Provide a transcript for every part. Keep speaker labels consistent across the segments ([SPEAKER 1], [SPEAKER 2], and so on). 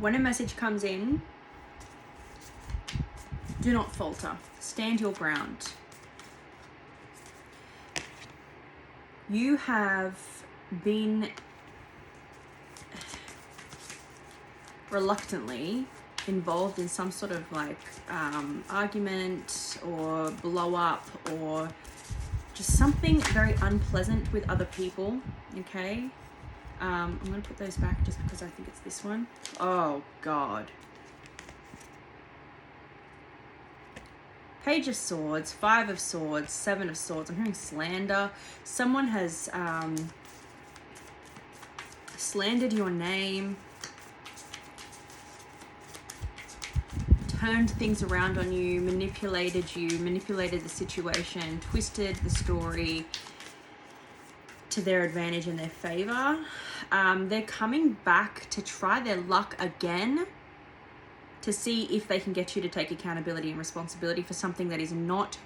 [SPEAKER 1] when a message comes in, do not falter. Stand your ground. You have been reluctantly involved in some sort of like argument or blow up or just something very unpleasant with other people, okay? I'm going to put those back just because I think it's this one. Oh, God. Page of Swords, Five of Swords, Seven of Swords. I'm hearing slander. Someone has slandered your name, turned things around on you, manipulated the situation, twisted the story to their advantage and their favor. They're coming back to try their luck again to see if they can get you to take accountability and responsibility for something that is not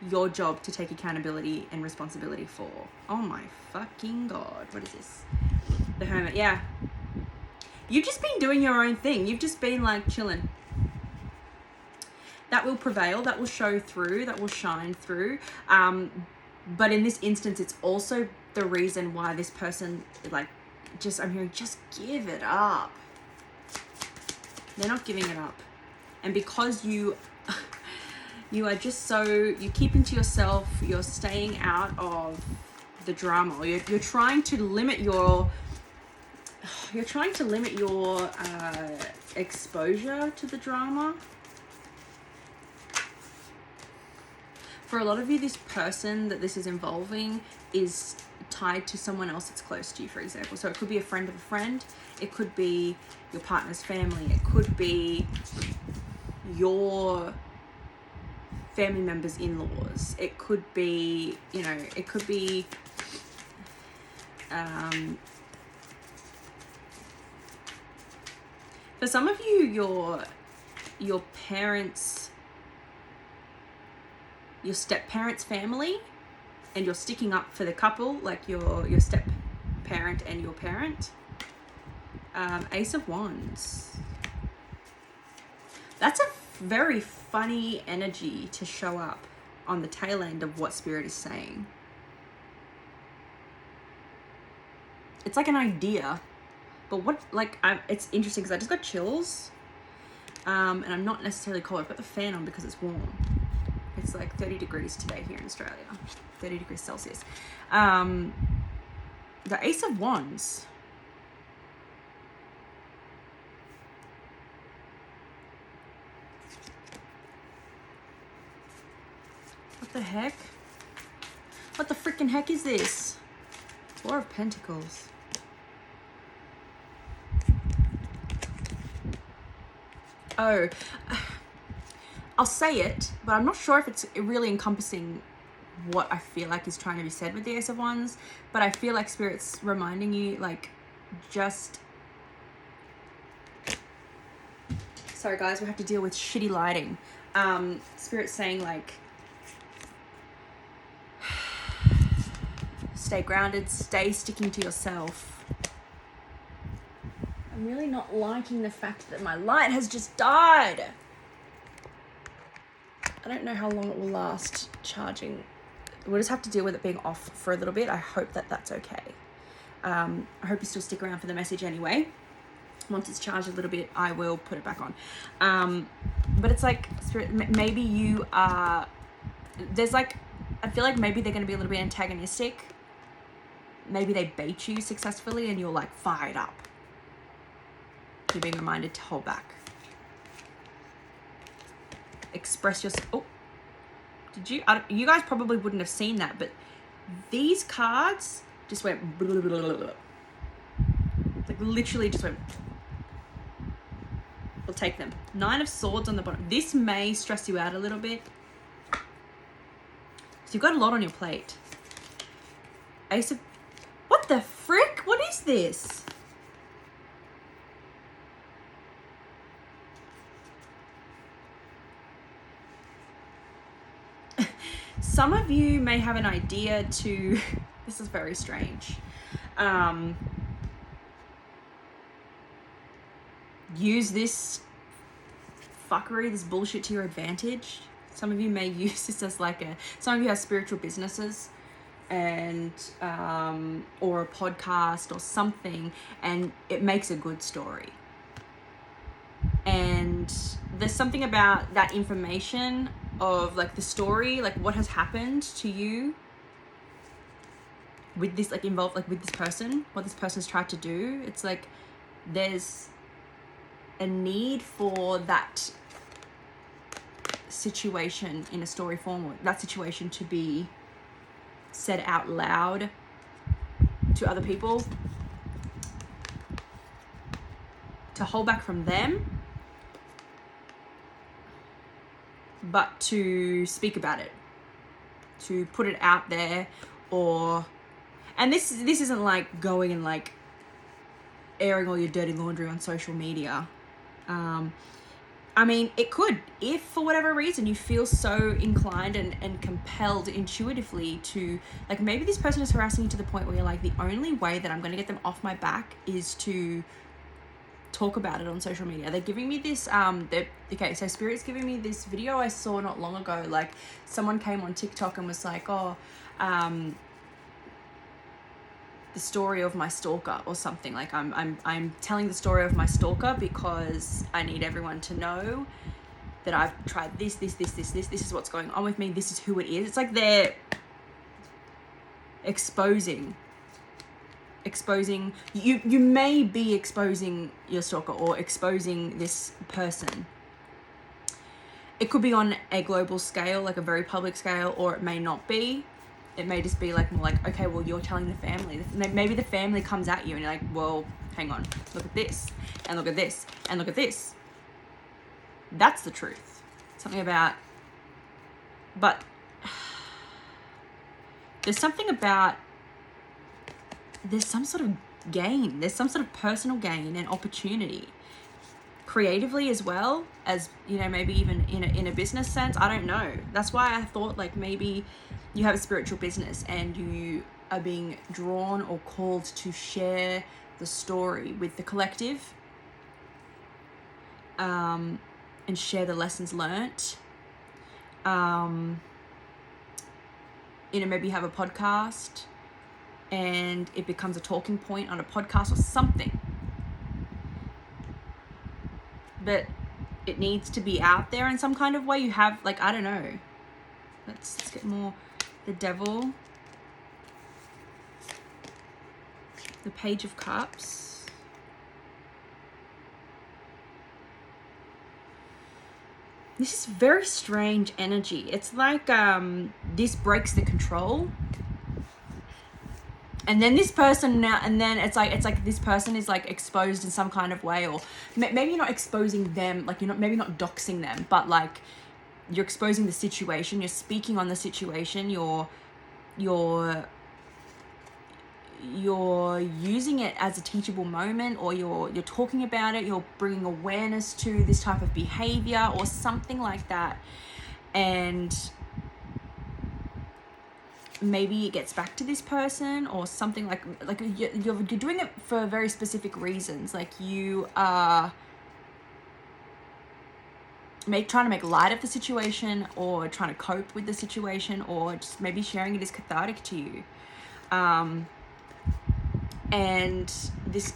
[SPEAKER 1] your job to take accountability and responsibility for. Oh my fucking God. What is this? The Hermit. Yeah. You've just been doing your own thing. You've just been like chilling. That will prevail. That will show through. That will shine through. But in this instance, it's also the reason why this person, like, I'm hearing, just give it up. They're not giving it up. And because you are just you're keeping to yourself, you're staying out of the drama. You're trying to limit your exposure to the drama. For a lot of you, this person that this is involving is tied to someone else that's close to you, for example. So it could be a friend of a friend. It could be your partner's family. It could be your family members' in-laws. It could be, it could be for some of you, your parents, your step-parents' family, and you're sticking up for the couple, like your step-parent and your parent. Ace of Wands. That's a very funny energy to show up on the tail end of what Spirit is saying. It's like an idea, but it's interesting because I just got chills, and I'm not necessarily cold. I've got the fan on because it's warm. It's like 30 degrees today here in Australia, 30 degrees Celsius. The Ace of Wands. What the heck? What the freaking heck is this? Four of Pentacles. Oh, I'll say it, but I'm not sure if it's really encompassing what I feel like is trying to be said with the Ace of Wands, but I feel like Spirit's reminding you, like, just... Sorry guys, we have to deal with shitty lighting. Spirit's saying, like, stay grounded, stay sticking to yourself. I'm really not liking the fact that my light has just died. I don't know how long it will last charging. We'll just have to deal with it being off for a little bit. I hope that that's okay. I hope you still stick around for the message anyway. Once it's charged a little bit, I will put it back on. But it's like, Spirit, maybe you are... There's like... I feel like maybe they're going to be a little bit antagonistic. Maybe they bait you successfully and you're like fired up. You're being reminded to hold back. Express yourself. Oh, did you? You guys probably wouldn't have seen that, but these cards just went blah, blah, blah, blah. Like literally just went. We'll take them. Nine of Swords on the bottom. This may stress you out a little bit. So you've got a lot on your plate. Ace of... What the frick? What is this? Some of you may have an idea to... This is very strange. use this fuckery, this bullshit to your advantage. Some of you may use this as like some of you have spiritual businesses and or a podcast or something, and it makes a good story. And there's something about that information of like the story, like what has happened to you with this, like involved, like with this person, what this person's tried to do. It's like there's a need for that situation in a story form, or that situation to be said out loud to other people, to hold back from them, but to speak about it, to put it out there. Or, and this isn't like going and like airing all your dirty laundry on social media. I mean, it could, if for whatever reason you feel so inclined and compelled intuitively to, like, maybe this person is harassing you to the point where you're like, the only way that I'm going to get them off my back is to talk about it on social media. They're giving me this, okay, so Spirit's giving me this video I saw not long ago. Like, someone came on TikTok and was like, the story of my stalker or something. Like, I'm telling the story of my stalker because I need everyone to know that I've tried this is what's going on with me, this is who it is. It's like they're exposing you may be exposing your stalker or exposing this person. It could be on a global scale, like a very public scale, or it may not be. It may just be like more like, okay, well, you're telling the family. Maybe the family comes at you and you're like, well, hang on, look at this, and look at this, and look at this. That's the truth. Something about, but there's something about, there's some sort of gain. There's some sort of personal gain and opportunity. Creatively as well as, you know, maybe even in a business sense. I don't know. That's why I thought like maybe you have a spiritual business and you are being drawn or called to share the story with the collective, and share the lessons learnt. You know, maybe you have a podcast and it becomes a talking point on a podcast or something. But it needs to be out there in some kind of way. You have, like, I don't know. Let's get more. The Devil. The Page of Cups. This is very strange energy. It's like this breaks the control. And then this person now, and then it's like this person is like exposed in some kind of way, or maybe you're not exposing them, like you're not, maybe not doxing them, but like you're exposing the situation, you're speaking on the situation, you're using it as a teachable moment, or you're talking about it, you're bringing awareness to this type of behavior or something like that. And maybe it gets back to this person or something, like you're doing it for very specific reasons. Like you are trying to make light of the situation, or trying to cope with the situation, or just maybe sharing it is cathartic to you. And this,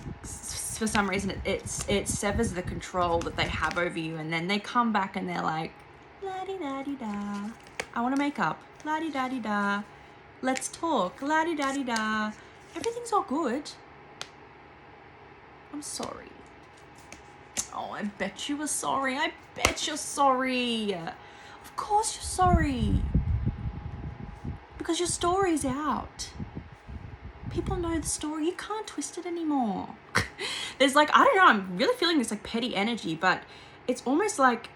[SPEAKER 1] for some reason, it severs the control that they have over you, and then they come back and they're like, la-di-da-di-da, I want to make up, la-di-da-di-da, let's talk, la-di-da-di-da, everything's all good, I'm sorry. Oh, I bet you were sorry. I bet you're sorry. Of course you're sorry. Because your story's out. People know the story. You can't twist it anymore. There's like, I don't know, I'm really feeling this like petty energy, but it's almost like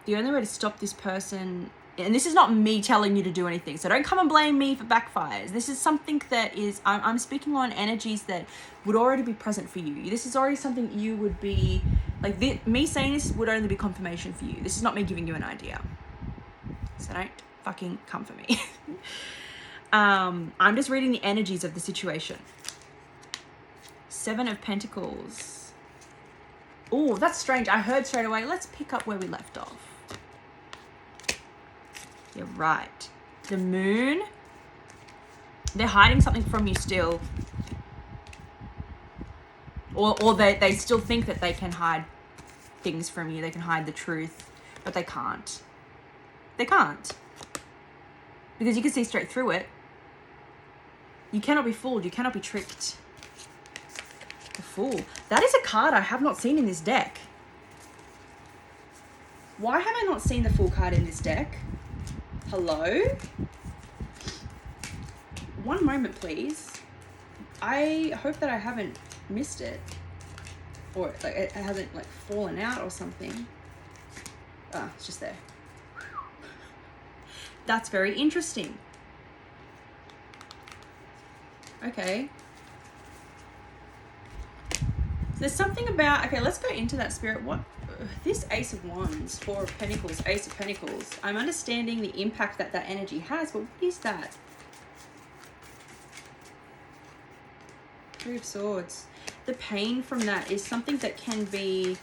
[SPEAKER 1] the only way to stop this person, and this is not me telling you to do anything, so don't come and blame me for backfires. This is something that is, I'm speaking on energies that would already be present for you. This is already something you would be, like, me saying this would only be confirmation for you. This is not me giving you an idea. So don't fucking come for me. I'm just reading the energies of the situation. 7 of Pentacles. Oh, that's strange. I heard straight away, let's pick up where we left off. You're right. The moon, they're hiding something from you still. Or they still think that they can hide things from you. They can hide the truth, but they can't. They can't. Because you can see straight through it. You cannot be fooled. You cannot be tricked. The Fool. That is a card I have not seen in this deck. Why have I not seen the Fool card in this deck? Hello? One moment, please. I hope that I haven't missed it. Or like it hasn't like fallen out or something. Ah, it's just there. That's very interesting. Okay. There's something about, okay, let's go into that, Spirit. What, this Ace of Wands, Four of Pentacles, Ace of Pentacles. I'm understanding the impact that that energy has, but what is that? Three of Swords. The pain from that is something that can be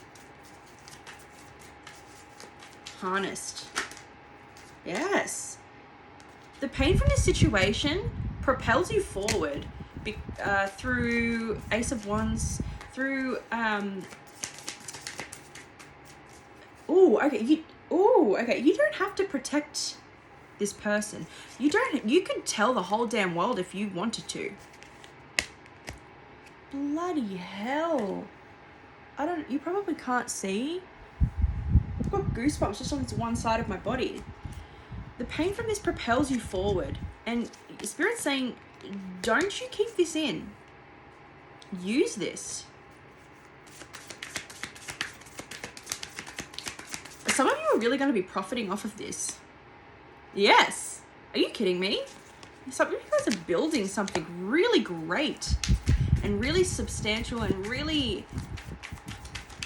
[SPEAKER 1] harnessed. Yes. The pain from this situation propels you forward through Ace of Wands, through okay, you don't have to protect this person. You could tell the whole damn world if you wanted to. Bloody hell. You probably can't see. I've got goosebumps just on this one side of my body. The pain from this propels you forward. And Spirit's saying, don't you keep this in. Use this. Some of you are really going to be profiting off of this. Yes. Are you kidding me? Some of you guys are building something really great and really substantial and really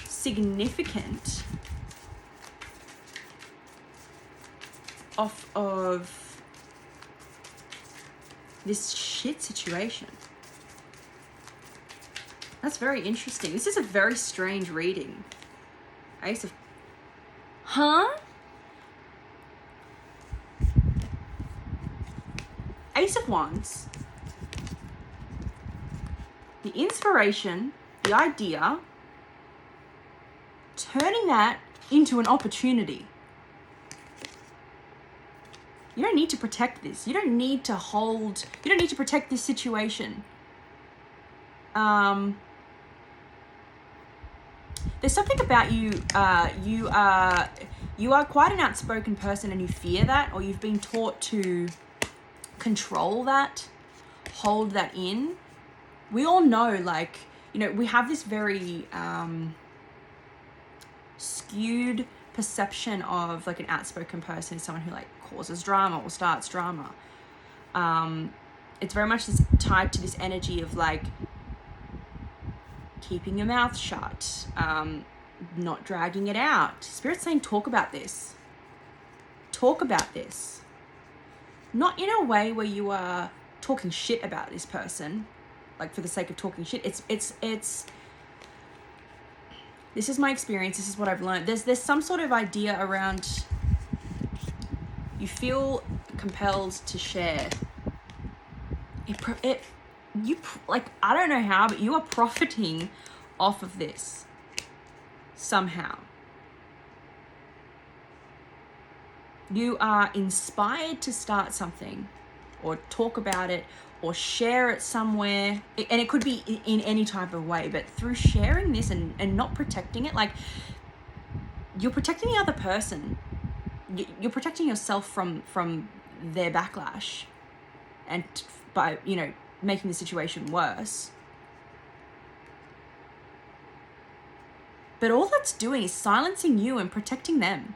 [SPEAKER 1] significant off of this shit situation. That's very interesting. This is a very strange reading. Ace of... Huh? Ace of Wands. The inspiration, the idea, turning that into an opportunity. You don't need to protect this. You don't need to protect this situation. There's something about you, you are quite an outspoken person and you fear that, or you've been taught to control that, hold that in. We all know, like, you know, we have this very skewed perception of like an outspoken person is someone who like causes drama or starts drama. It's very much tied to this energy of like keeping your mouth shut, not dragging it out. Spirit's saying, talk about this. Talk about this. Not in a way where you are talking shit about this person, like for the sake of talking shit. It's this is my experience. This is what I've learned. There's some sort of idea around you feel compelled to share. I don't know how, but you are profiting off of this somehow. You are inspired to start something or talk about it or share it somewhere. And it could be in any type of way, but through sharing this and not protecting it, like you're protecting the other person. You're protecting yourself from their backlash and by, you know, making the situation worse. But all that's doing is silencing you and protecting them.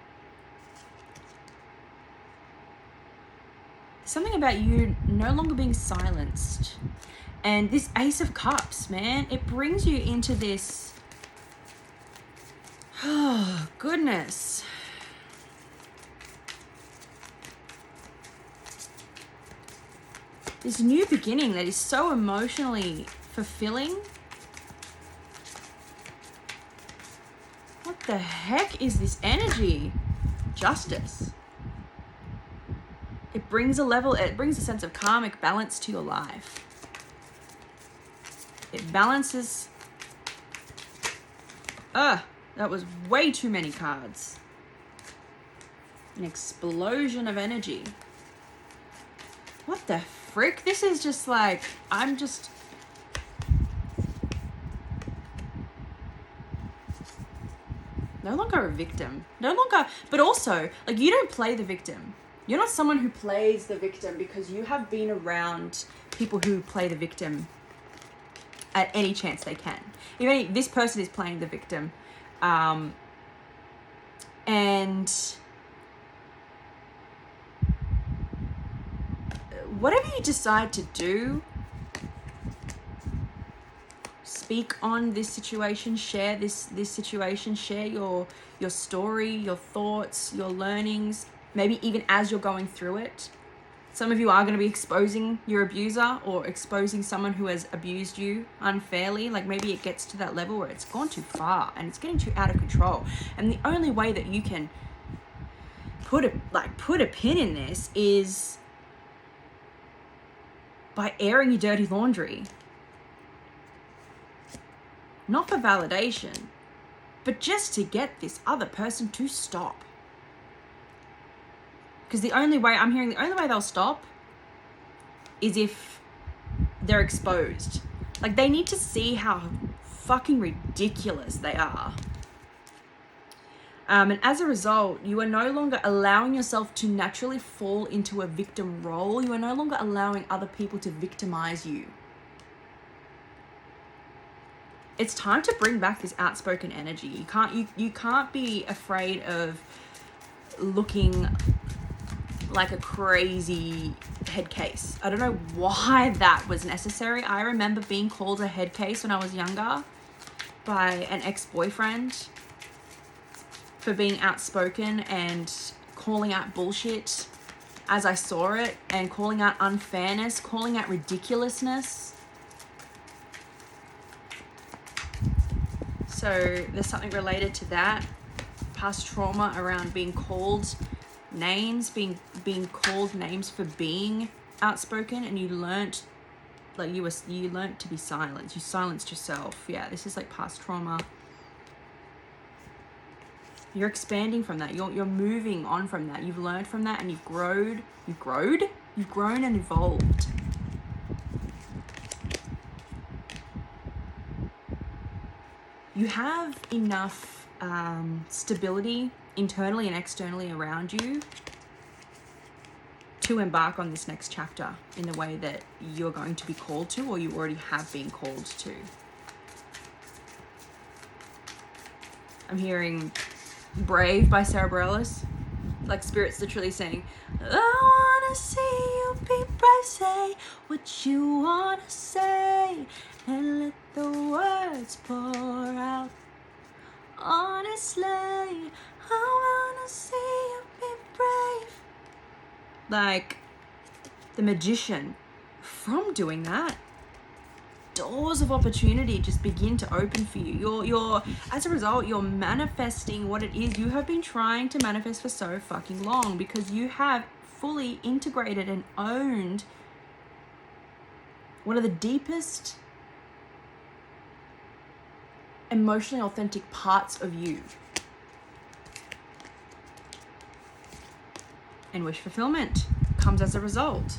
[SPEAKER 1] Something about you no longer being silenced. And this Ace of Cups, man, it brings you into this, oh goodness, this new beginning that is so emotionally fulfilling. What the heck is this energy? Justice. It brings a sense of karmic balance to your life. It balances. That was way too many cards. An explosion of energy. What the frick? This is just like, I'm just... No longer a victim. No longer, but also, like, you don't play the victim. You're not someone who plays the victim because you have been around people who play the victim at any chance they can. This person is playing the victim. And whatever you decide to do, speak on this situation, share this situation, share your story, your thoughts, your learnings, maybe even as you're going through it. Some of you are going to be exposing your abuser or exposing someone who has abused you unfairly. Like maybe it gets to that level where it's gone too far and it's getting too out of control. And the only way that you can put a pin in this is by airing your dirty laundry. Not for validation, but just to get this other person to stop. Because the only way they'll stop is if they're exposed. Like, they need to see how fucking ridiculous they are. And as a result, you are no longer allowing yourself to naturally fall into a victim role. You are no longer allowing other people to victimize you. It's time to bring back this outspoken energy. You can't be afraid of looking like a crazy head case. I don't know why that was necessary. I remember being called a head case when I was younger by an ex-boyfriend for being outspoken and calling out bullshit as I saw it, and calling out unfairness, calling out ridiculousness. So there's something related to that. Past trauma around being called names, being called names for being outspoken, and you learnt to be silent. You silenced yourself. Yeah, this is like past trauma. You're expanding from that. You're moving on from that. You've learned from that and you've grown and evolved. You have enough stability internally and externally around you to embark on this next chapter in the way that you're going to be called to, or you already have been called to. I'm hearing Brave by Sarah Bareilles. Like Spirit's literally saying, I wanna see you be brave, say what you wanna say, and let the words pour out. Honestly, I wanna see you be brave. Like the magician, from doing that, doors of opportunity just begin to open for you. You're as a result, you're manifesting what it is you have been trying to manifest for so fucking long, because you have fully integrated and owned one of the deepest emotionally authentic parts of you. And wish fulfillment comes as a result.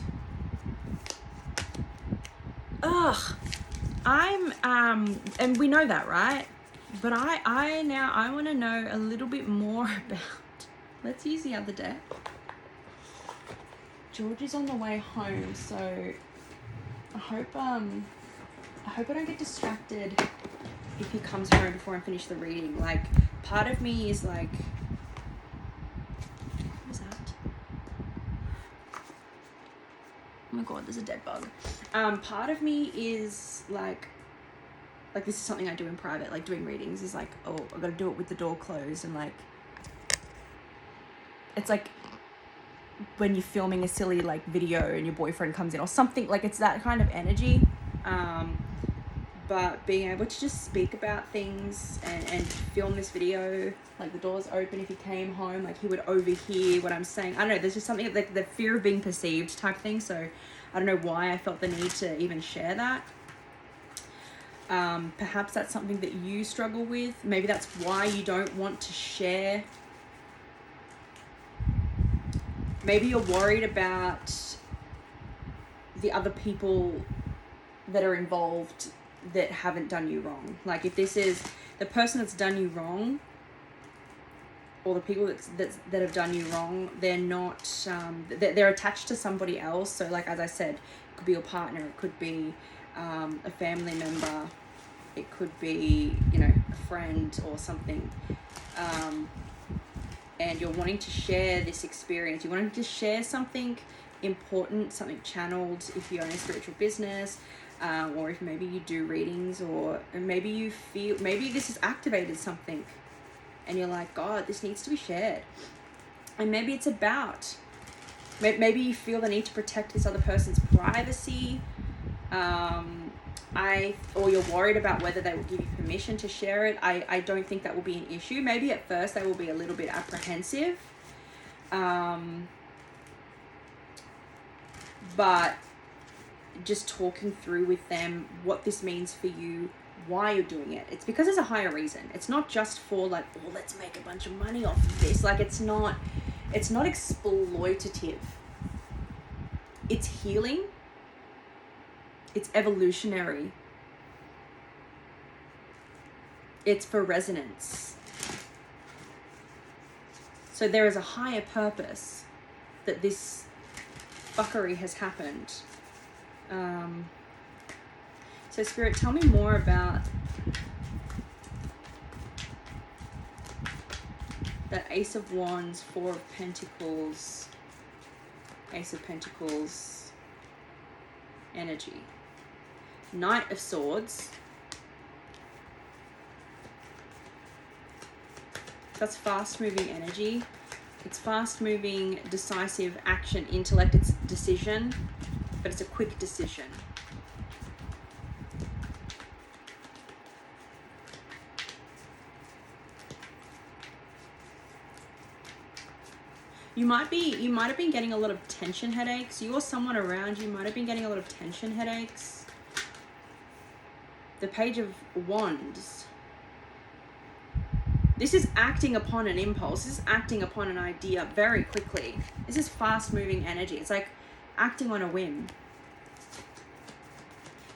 [SPEAKER 1] And we know that, right? But I want to know a little bit more about, let's use the other deck. George is on the way home, so I hope I don't get distracted if he comes home before I finish the reading. Like, part of me is like, what was that? Oh my god, there's a dead bug. Part of me is like this is something I do in private, like doing readings is like, oh, I gotta do it with the door closed, and like, it's like when you're filming a silly like video and your boyfriend comes in or something, like it's that kind of energy. but being able to just speak about things and film this video, like the door's open, if he came home, like he would overhear what I'm saying. I don't know, there's just something like the fear of being perceived type thing. So I don't know why I felt the need to even share that. Perhaps that's something that you struggle with. Maybe that's why you don't want to share. Maybe you're worried about the other people that are involved that haven't done you wrong. Like if this is the person that's done you wrong, or the people that have done you wrong, they're not, they're attached to somebody else. So like, as I said, it could be your partner, it could be a family member, it could be, you know, a friend or something. And you're wanting to share this experience. You're wanting to share something important, something channeled if you own a spiritual business, or if maybe you do readings, or maybe you feel, maybe this has activated something and you're like, God, this needs to be shared. And maybe it's about, maybe you feel the need to protect this other person's privacy, or you're worried about whether they will give you permission to share it. I don't think that will be an issue. Maybe at first they will be a little bit apprehensive, but just talking through with them what this means for you, why you're doing it. It's because there's a higher reason. It's not just for like, oh, let's make a bunch of money off of this. Like it's not exploitative. It's healing. It's evolutionary. It's for resonance. So there is a higher purpose that this fuckery has happened. So Spirit, tell me more about that Ace of Wands, Four of Pentacles, Ace of Pentacles energy. Knight of Swords. That's fast-moving energy. It's fast-moving, decisive action, intellect. It's decision, but it's a quick decision. You might have been getting a lot of tension headaches. You or someone around you might have been getting a lot of tension headaches. The Page of Wands. This is acting upon an impulse. This is acting upon an idea very quickly. This is fast-moving energy. It's like acting on a whim.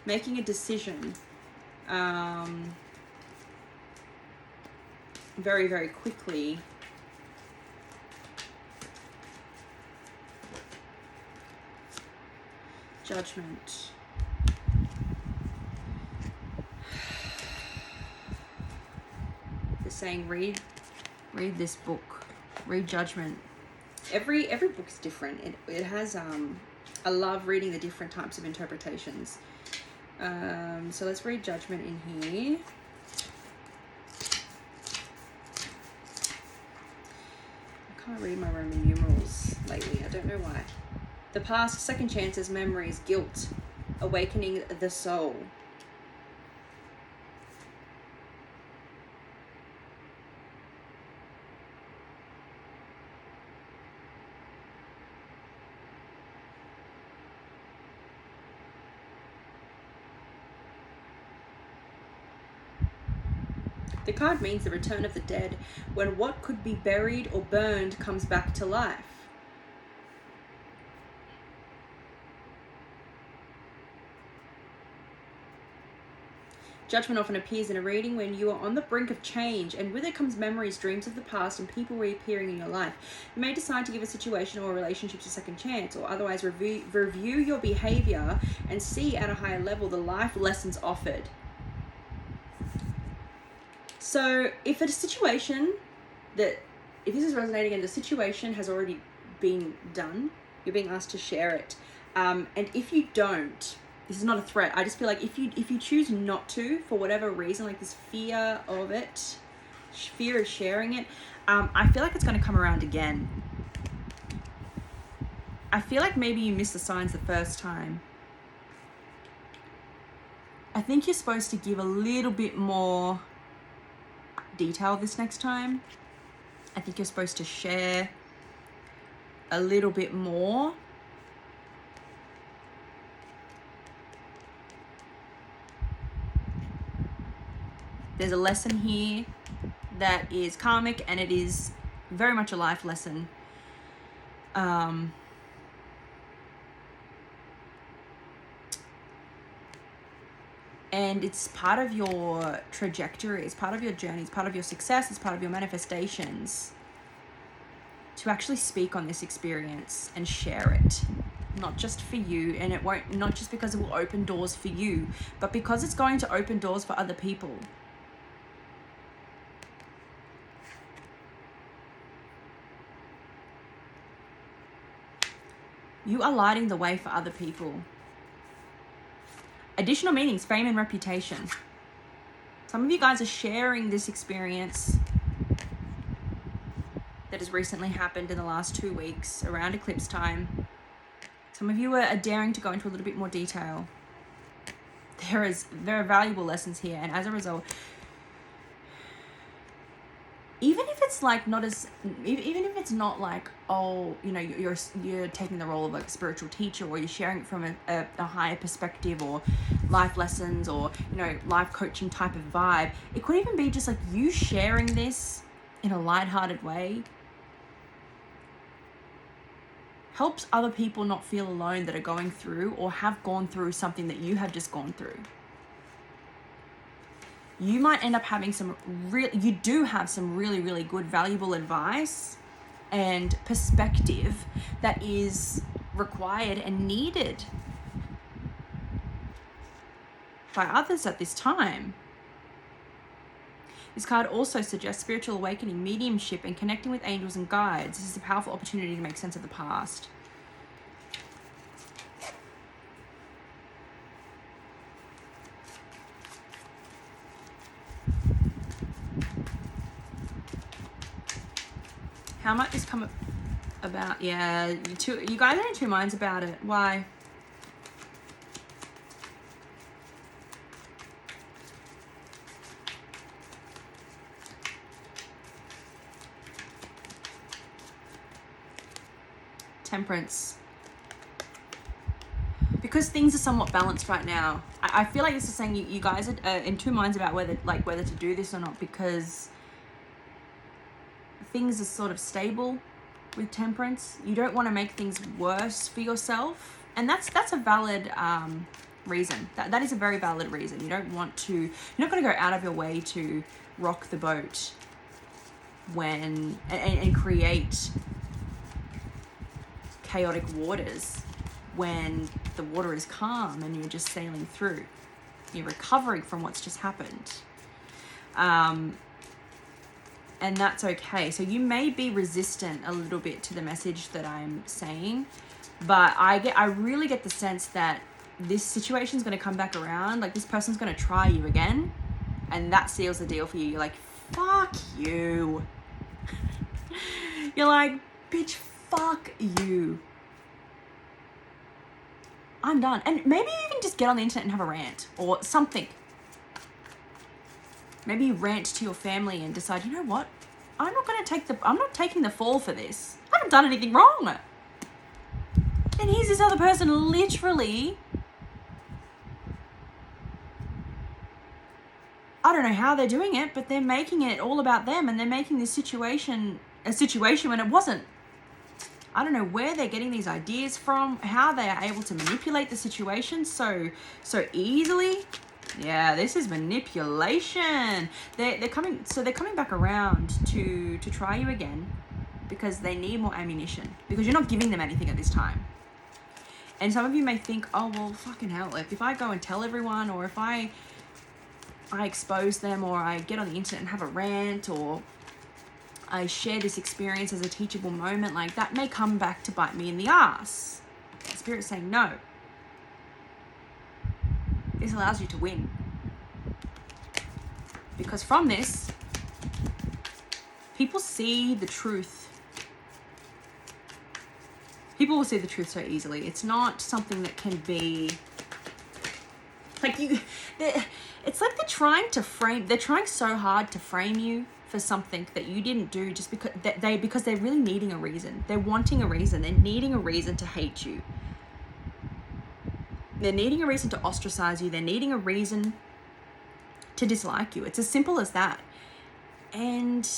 [SPEAKER 1] Making a decision. Very, very quickly. Judgment. They're saying read this book. Read Judgment. Every book is different. It has I love reading the different types of interpretations. So let's read Judgment in here. I can't read my Roman numerals lately. I don't know why. The past, second chances, memories, guilt, awakening the soul. The card means the return of the dead, when what could be buried or burned comes back to life. Judgment often appears in a reading when you are on the brink of change, and with it comes memories, dreams of the past, and people reappearing in your life. You may decide to give a situation or a relationship a second chance, or otherwise review your behavior and see at a higher level the life lessons offered. So if it's a situation if this is resonating and the situation has already been done, you're being asked to share it. And if you don't, this is not a threat. I just feel like if you choose not to, for whatever reason, like this fear of it, fear of sharing it, I feel like it's going to come around again. I feel like maybe you missed the signs the first time. I think you're supposed to give a little bit more detail this next time. I think you're supposed to share a little bit more. There's a lesson here that is karmic, and it is very much a life lesson. And it's part of your trajectory, it's part of your journey, it's part of your success, it's part of your manifestations to actually speak on this experience and share it. Not just for you, and it won't, not just because it will open doors for you, but because it's going to open doors for other people. You are lighting the way for other people. Additional meanings, fame and reputation. Some of you guys are sharing this experience that has recently happened in the last 2 weeks around eclipse time. Some of you are daring to go into a little bit more detail. There are valuable lessons here, and as a result, even if it's like not as, even if it's not like, oh, you know, you're taking the role of like a spiritual teacher, or you're sharing it from a higher perspective, or life lessons, or, you know, life coaching type of vibe. It could even be just like you sharing this in a lighthearted way helps other people not feel alone that are going through or have gone through something that you have just gone through. You might end up having you do have some really, really good, valuable advice and perspective that is required and needed by others at this time. This card also suggests spiritual awakening, mediumship, and connecting with angels and guides. This is a powerful opportunity to make sense of the past. How might this come about? Yeah, you guys are in two minds about it. Why? Temperance. Because things are somewhat balanced right now. I feel like this is saying you guys are in two minds about whether to do this or not, because things are sort of stable with temperance. You don't want to make things worse for yourself, and that's a valid reason. That is a very valid reason. You're not going to go out of your way to rock the boat and create chaotic waters when the water is calm and you're just sailing through. You're recovering from what's just happened. And that's okay. So you may be resistant a little bit to the message that I'm saying, but I really get the sense that this situation is going to come back around. Like, this person's going to try you again, and that seals the deal for you. You're like, fuck you. You're like, bitch, fuck you. I'm done. And maybe you even just get on the internet and have a rant or something. Maybe you rant to your family and decide, you know what? I'm not taking the fall for this. I haven't done anything wrong. And here's this other person literally, I don't know how they're doing it, but they're making it all about them, and they're making this situation a situation when it wasn't. I don't know where they're getting these ideas from, how they are able to manipulate the situation so easily. Yeah, this is manipulation. They're coming back around to try you again because they need more ammunition, because you're not giving them anything at this time. And some of you may think, oh, well, fucking hell, if I go and tell everyone, or if I expose them, or I get on the internet and have a rant, or I share this experience as a teachable moment, like, that may come back to bite me in the ass. Spirit's saying no. This allows you to win. Because from this, people see the truth. People will see the truth so easily. It's not something that can be Like it's like they're trying so hard to frame you for something that you didn't do, just because because they're really needing a reason. They're wanting a reason. They're needing a reason to hate you. They're needing a reason to ostracize you. They're needing a reason to dislike you. It's as simple as that. And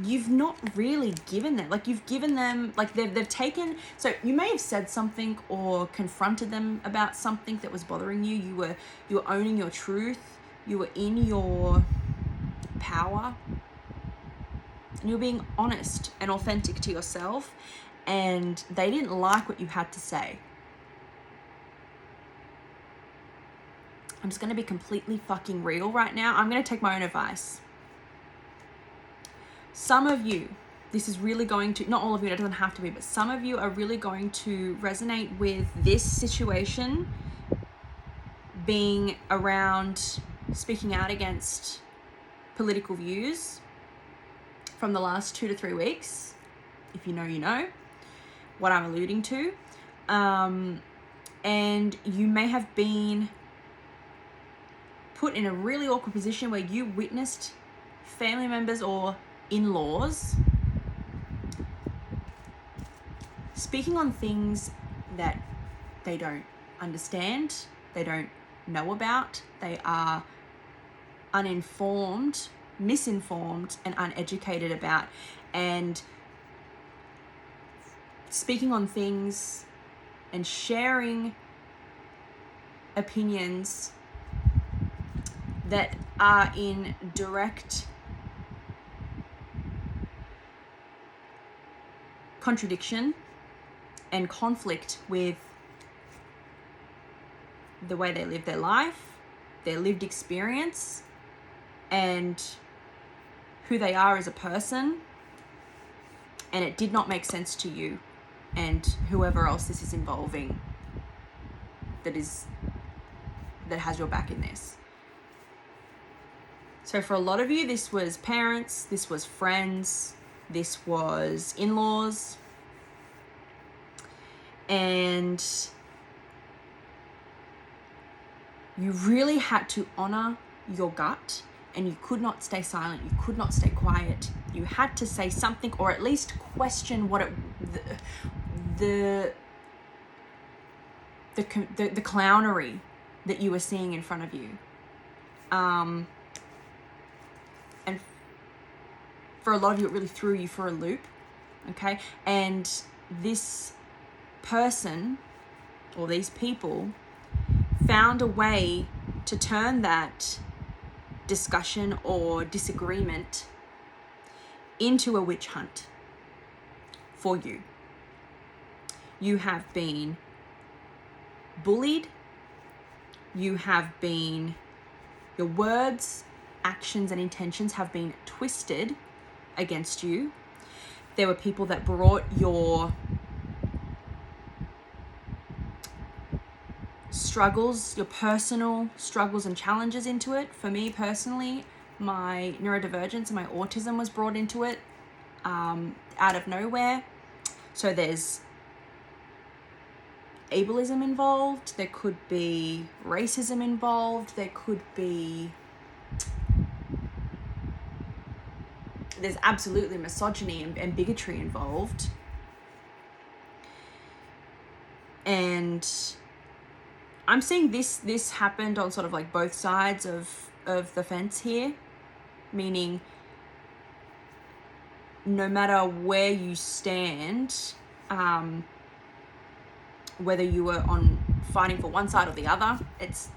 [SPEAKER 1] you've not really given them, like, you've given them, like, they've taken, so you may have said something or confronted them about something that was bothering you. You were owning your truth. You were in your power. And you're being honest and authentic to yourself. And they didn't like what you had to say. I'm just going to be completely fucking real right now. I'm going to take my own advice. Some of you, this is really going to, not all of you, it doesn't have to be, but some of you are really going to resonate with this situation being around speaking out against political views from the last 2 to 3 weeks. If you know, you know what I'm alluding to. And you may have been put in a really awkward position where you witnessed family members or in-laws speaking on things that they don't understand, they don't know about, they are uninformed, misinformed, and uneducated about, and speaking on things and sharing opinions that are in direct contradiction and conflict with the way they live their life, their lived experience, and who they are as a person. And it did not make sense to you and whoever else this is involving that has your back in this. So for a lot of you, this was parents, this was friends, this was in-laws, and you really had to honor your gut, and you could not stay silent, you could not stay quiet. You had to say something, or at least question what the clownery that you were seeing in front of you. And for a lot of you, it really threw you for a loop, okay? And this person, or these people, found a way to turn that discussion or disagreement into a witch hunt for you. You have been bullied. Your words, actions, and intentions have been twisted against you. There were people that brought your struggles, your personal struggles and challenges into it. For me personally, my neurodivergence and my autism was brought into it out of nowhere. So there's ableism involved, there could be racism involved, there's absolutely misogyny and bigotry involved. And I'm seeing this happened on sort of like both sides of the fence here, meaning no matter where you stand, whether you were on fighting for one side or the other, it's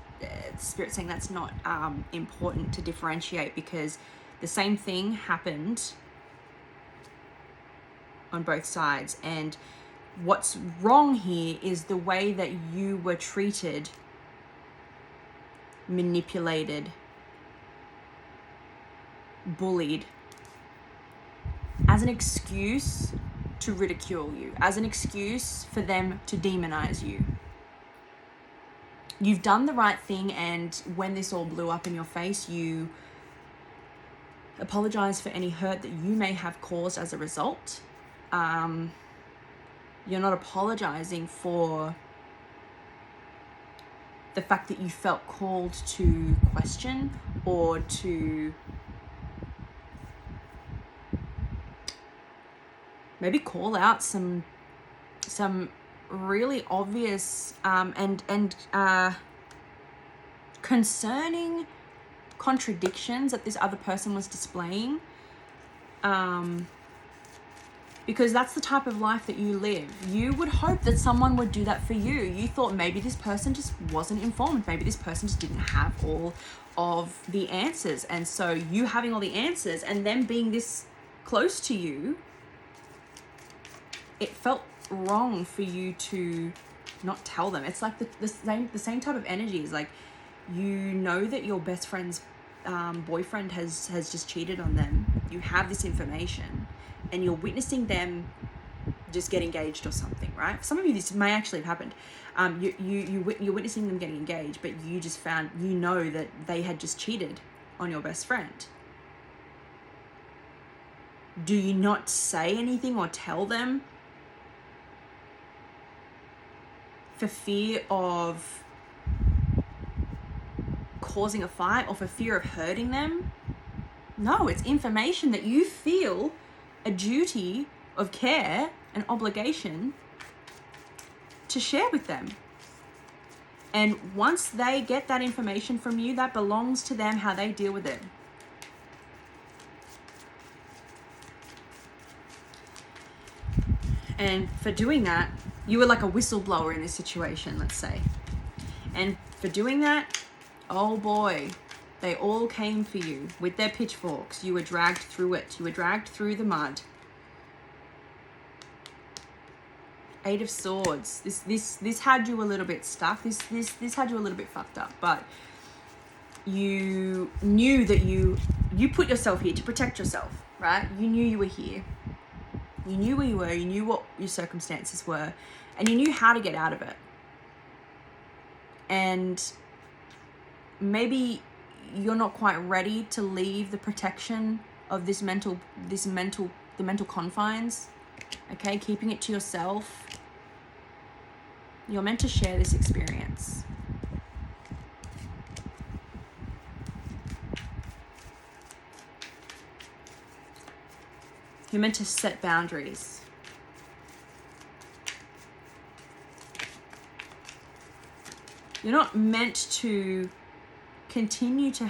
[SPEAKER 1] Spirit saying that's not important to differentiate, because the same thing happened on both sides. And what's wrong here is the way that you were treated, manipulated, bullied, as an excuse to ridicule you, as an excuse for them to demonize you. You've done the right thing, and when this all blew up in your face, you apologize for any hurt that you may have caused as a result. You're not apologizing for the fact that you felt called to question or to maybe call out some really obvious and concerning contradictions that this other person was displaying, because that's the type of life that you live. You would hope that someone would do that for you. You thought maybe this person just wasn't informed, maybe this person just didn't have all of the answers, and so you having all the answers and them being this close to you, it felt wrong for you to not tell them. It's like the same type of energy is like, you know that your best friend's boyfriend has just cheated on them. You have this information and you're witnessing them just get engaged or something, right? For some of you, this may actually have happened. You're witnessing them getting engaged, but you just found, you know that they had just cheated on your best friend. Do you not say anything or tell them for fear of causing a fight or for fear of hurting them? No, it's information that you feel a duty of care and obligation to share with them. And once they get that information from you, that belongs to them, how they deal with it. And for doing that, you were like a whistleblower in this situation, let's say. And for doing that, oh boy, they all came for you with their pitchforks. You were dragged through it. You were dragged through the mud. Eight of Swords. This had you a little bit stuck. This had you a little bit fucked up. But you knew that you put yourself here to protect yourself, right? You knew you were here. You knew where you were. You knew what your circumstances were, and you knew how to get out of it. And maybe you're not quite ready to leave the protection of the mental confines. Okay, keeping it to yourself. You're meant to share this experience. You're meant to set boundaries. You're not meant to continue to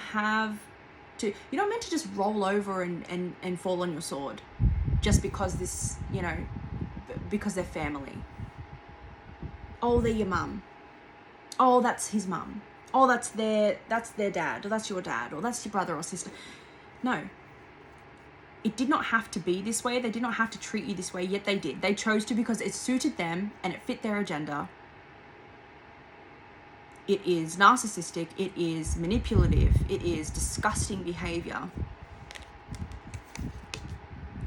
[SPEAKER 1] you're not meant to just roll over and fall on your sword just because because they're family. Oh, they're your mum. Oh, that's his mum. Oh, that's their dad, or that's your dad, or that's your brother or sister. No. It did not have to be this way. They did not have to treat you this way, yet they did. They chose to because it suited them and it fit their agenda. It is narcissistic. It is manipulative. It is disgusting behavior.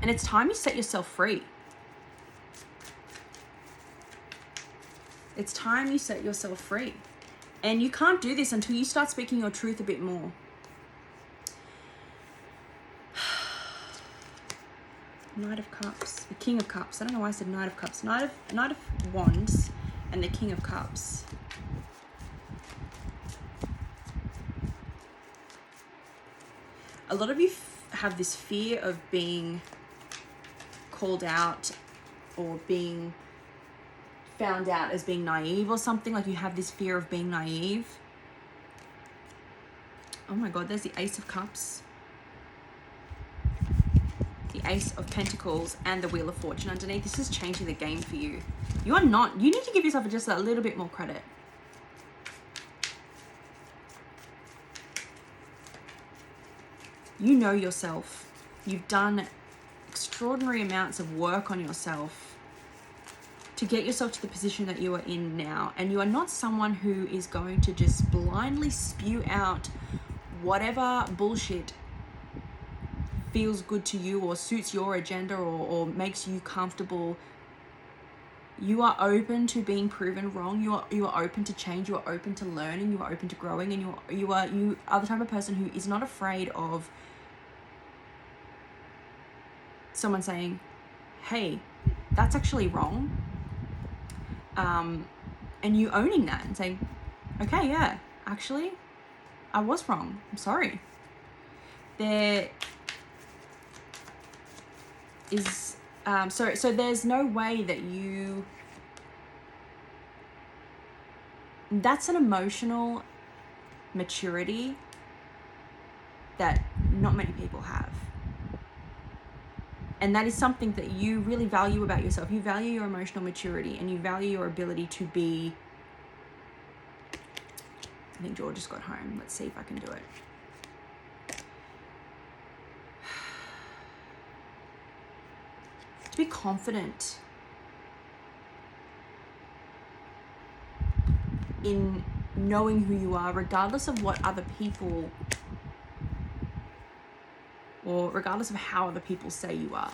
[SPEAKER 1] And it's time you set yourself free. It's time you set yourself free. And you can't do this until you start speaking your truth a bit more. Knight of Cups, the King of Cups. I don't know why I said Knight of Cups. Knight of Wands and the King of Cups. A lot of you have this fear of being called out or being found out as being naive or something. Like you have this fear of being naive. Oh my God, there's the Ace of Cups, the Ace of Pentacles, and the Wheel of Fortune underneath. This is changing the game for you. You need to give yourself just a little bit more credit. You know yourself. You've done extraordinary amounts of work on yourself to get yourself to the position that you are in now. And you are not someone who is going to just blindly spew out whatever bullshit feels good to you or suits your agenda or makes you comfortable. You are open to being proven wrong. You are open to change. You are open to learning. You are open to growing. And you are the type of person who is not afraid of someone saying, hey, that's actually wrong. And you owning that and saying, okay, yeah, actually, I was wrong. I'm sorry. There is, so there's no way that that's an emotional maturity that not many people have. And that is something that you really value about yourself. You value your emotional maturity and you value your ability to be... I think George just got home. Let's see if I can do it. To be confident in knowing who you are, regardless of what other people, or regardless of how other people say you are.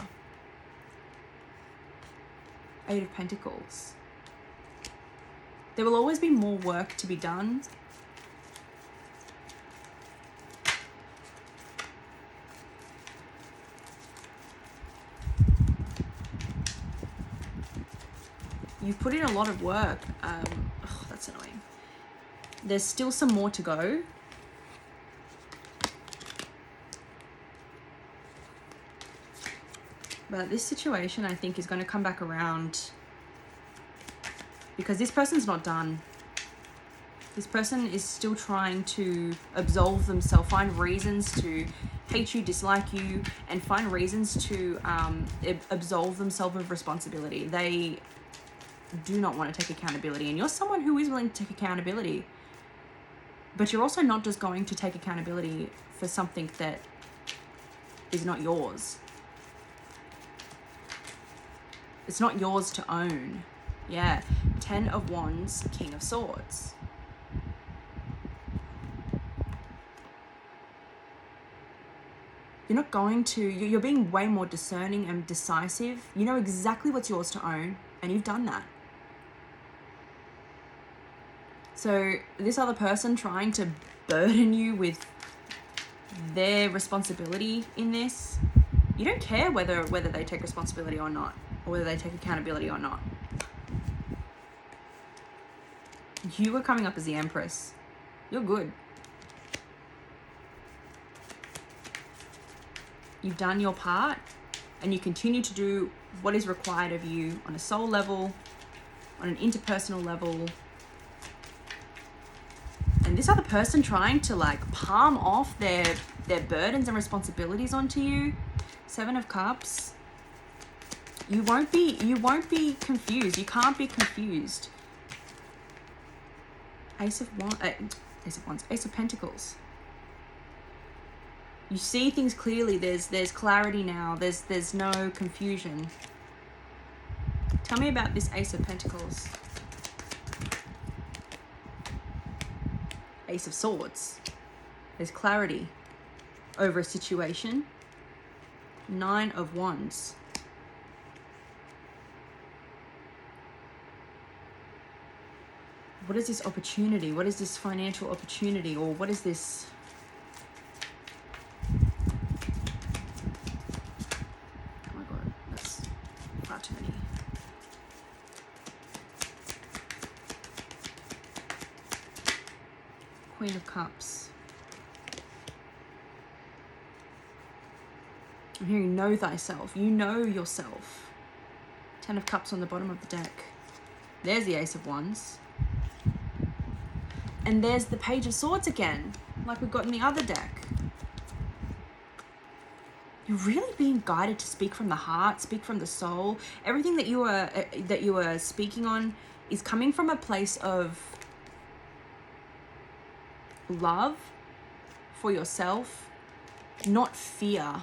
[SPEAKER 1] Eight of Pentacles. There will always be more work to be done. You've put in a lot of work. That's annoying. There's still some more to go. But this situation, I think, is going to come back around because this person's not done. This person is still trying to absolve themselves, find reasons to hate you, dislike you, and find reasons to absolve themselves of responsibility. They do not want to take accountability, and you're someone who is willing to take accountability, but you're also not just going to take accountability for something that is not yours. It's not yours to own. Yeah. 10 of Wands, King of Swords. You're not going to, you're being way more discerning and decisive. You know exactly what's yours to own, and you've done that. So this other person trying to burden you with their responsibility in this, you don't care whether they take responsibility or not, or whether they take accountability or not. You are coming up as the Empress. You're good. You've done your part, and you continue to do what is required of you on a soul level, on an interpersonal level. And this other person trying to like palm off their burdens and responsibilities onto you. 7 of Cups. You won't be confused. You can't be confused. Ace of Wands, Ace of Pentacles. You see things clearly. There's clarity now. There's no confusion. Tell me about this Ace of Pentacles. Ace of Swords. There's clarity over a situation. 9 of Wands. What is this opportunity? What is this financial opportunity? Or what is this? Oh my God, that's far too many. Queen of Cups. I'm hearing know thyself. You know yourself. 10 of Cups on the bottom of the deck. There's the Ace of Wands. And there's the Page of Swords again, like we've got in the other deck. You're really being guided to speak from the heart, speak from the soul. Everything that you are speaking on is coming from a place of love for yourself, not fear,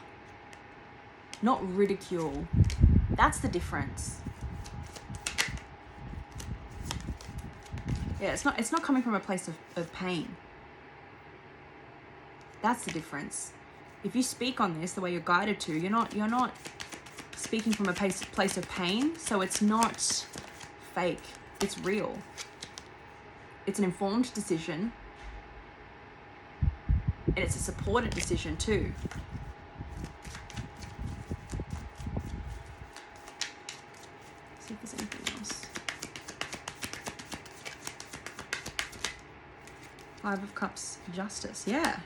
[SPEAKER 1] not ridicule. That's the difference. Yeah, it's not coming from a place of pain. That's the difference. If you speak on this the way you're guided to, you're not speaking from a place of pain, so it's not fake. It's real. It's an informed decision. And it's a supported decision too. See if there's anything else. Five of Cups, Justice. Yeah.